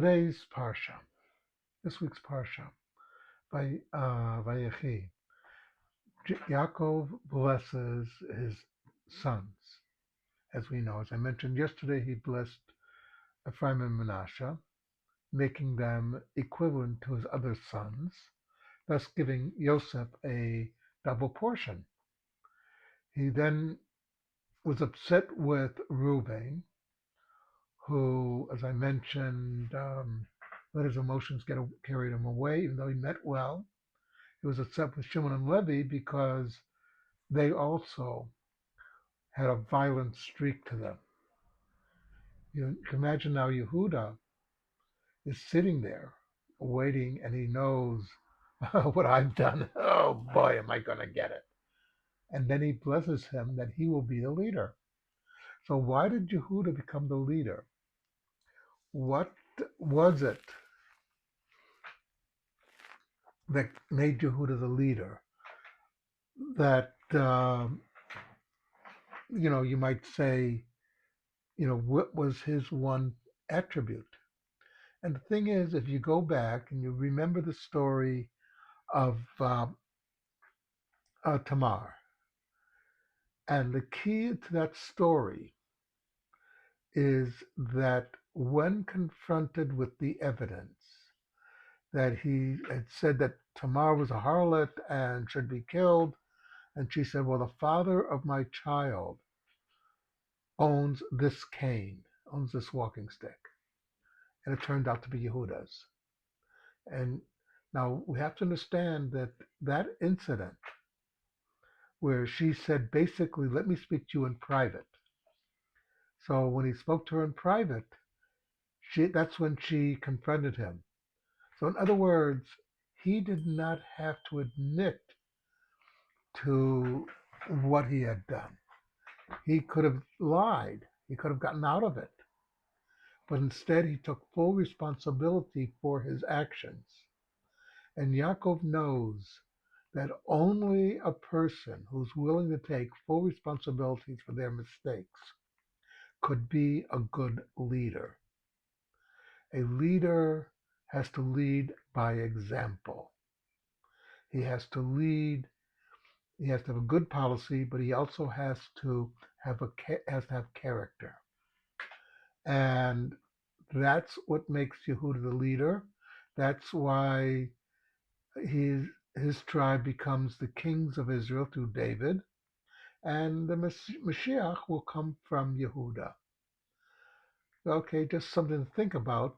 today's Parsha, this week's Parsha, by Vayechi, Yaakov blesses his sons. As we know, as I mentioned yesterday, he blessed Ephraim and Manasseh, making them equivalent to his other sons, thus giving Yosef a double portion. He then was upset with Reuben, who, as I mentioned, let his emotions carried him away, even though he meant well. He was upset with Shimon and Levi because they also had a violent streak to them. You can imagine now Yehuda is sitting there waiting, and he knows what I've done. Oh boy, am I going to get it. And then he blesses him that he will be the leader. So why did Yehuda become the leader? What was it that made Yehuda the leader? That you might say, what was his one attribute? And the thing is, if you go back and you remember the story of Tamar, and the key to that story is that when confronted with the evidence that he had said that Tamar was a harlot and should be killed, and she said, well, the father of my child owns this cane, owns this walking stick. And it turned out to be Yehuda's. And now we have to understand that that incident where she said, basically, let me speak to you in private. So when he spoke to her in private, that's when she confronted him. So in other words, he did not have to admit to what he had done. He could have lied. He could have gotten out of it. But instead, he took full responsibility for his actions. And Yaakov knows that only a person who's willing to take full responsibility for their mistakes could be a good leader. A leader has to lead by example. He has to lead. He has to have a good policy, but he also has to have character, and that's what makes Yehuda the leader. That's why his his tribe becomes the kings of Israel through David, and the Mashiach will come from Yehuda. Okay, just something to think about.